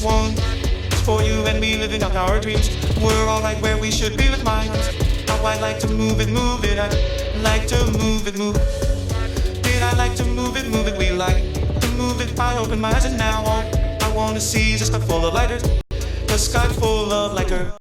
This one is for you and me living out our dreams. We're all right where we should be with minds. How I like to move it, I like to move it, Did I like to move it, we like to move it. I open my eyes and now all I wanna see is a sky full of lighters. The sky full of lighter.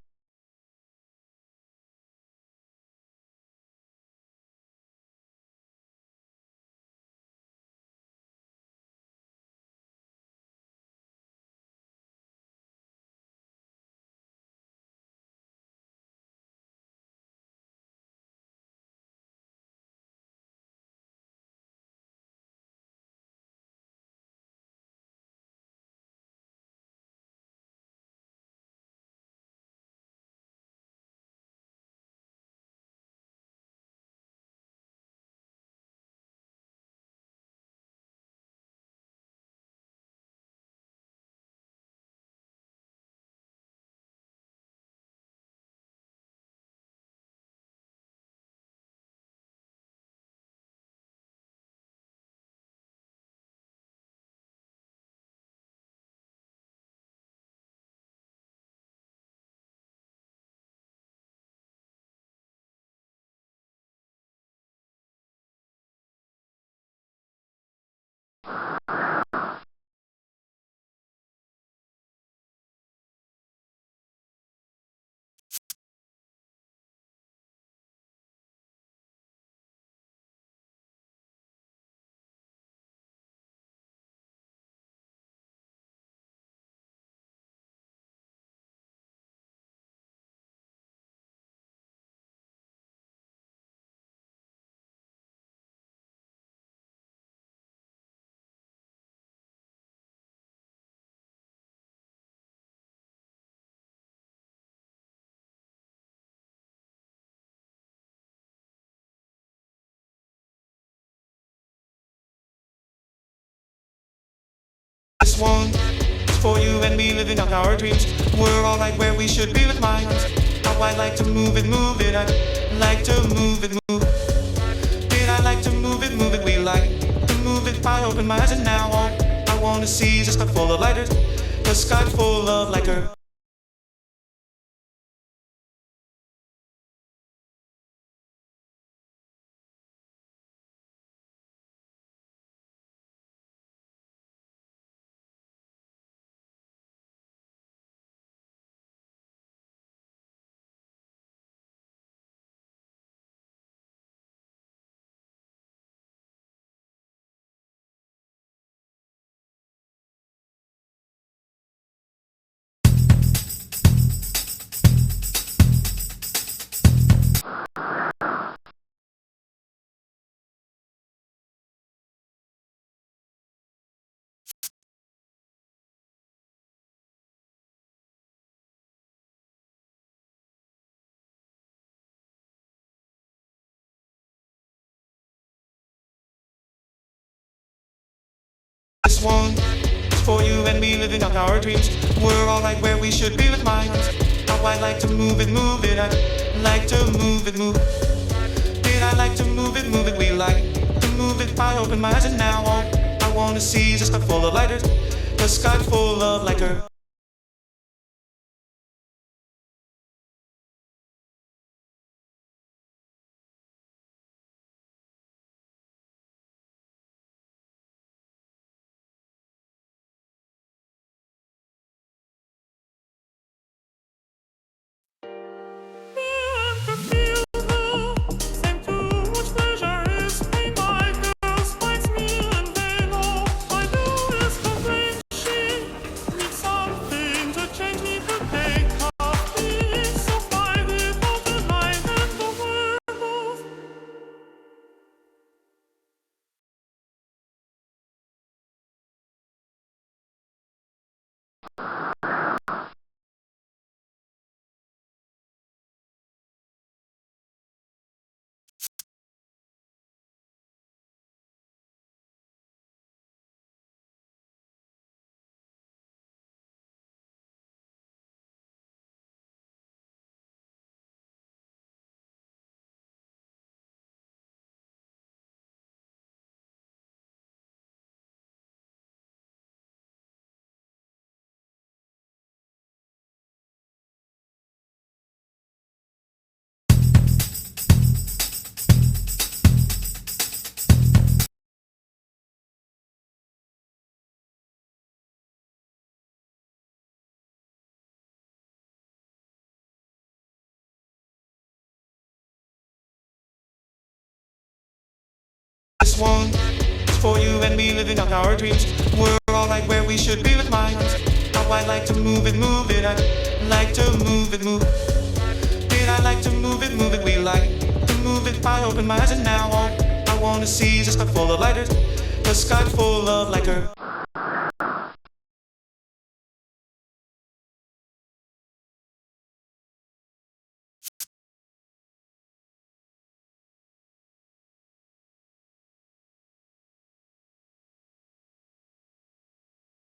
This one is for you and me living out our dreams. We're all right where we should be with minds. How I like to move it, I like to move it, Did I like to move it, we like to move it. I open my eyes and now all I wanna see is a sky full of lighters. The sky full of lighter. This one is for you and me living out our dreams. We're all right where we should be with minds. How I like to move it, I like to move it, Did I like to move it, we like to move it. I open my eyes and now all I wanna see is a sky full of lighters. The sky full of lighter. one is for you and me living out our dreams. We're all right where we should be with minds. How I like to move it, I like to move it, Did I like to move it, we like to move it. I open my eyes and now all I wanna see is a sky full of lighters. A sky full of lighter.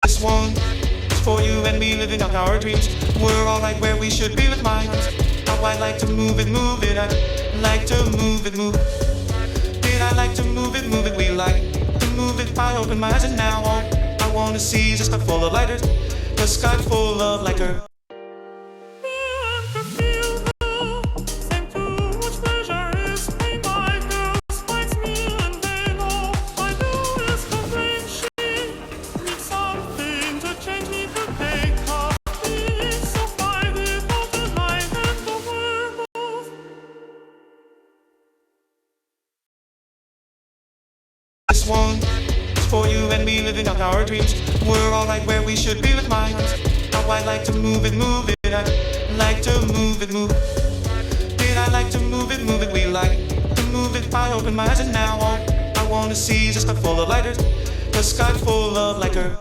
This one is for you and me living out our dreams. We're all right where we should be with minds. How I like to move it, I like to move it, Did I like to move it, we like to move it. I open my eyes and now all I wanna see is a sky full of lighters. A sky full of lighter. This one is for you and me living out our dreams. We're all right where we should be with minds. How I like to move it, I like to move it, Did I like to move it, we like to move it. I open my eyes and now all I wanna see is a sky full of lighters. A sky full of lighter.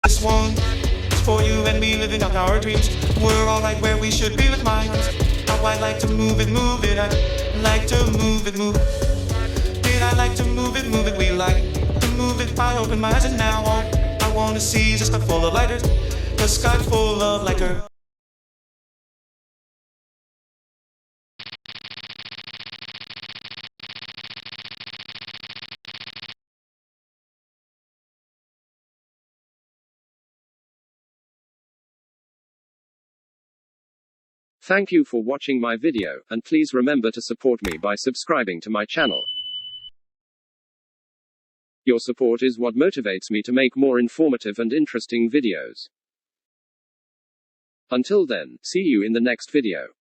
This one is for you and me living out our dreams. We're all right where we should be with minds. How I like to move it, I like to move it, Did I like to move it, we like to move it. I open my eyes and now all I wanna see is a sky full of lighters. A sky full of lighter. Thank you for watching my video, and please remember to support me by subscribing to my channel. Your support is what motivates me to make more informative and interesting videos. Until then, see you in the next video.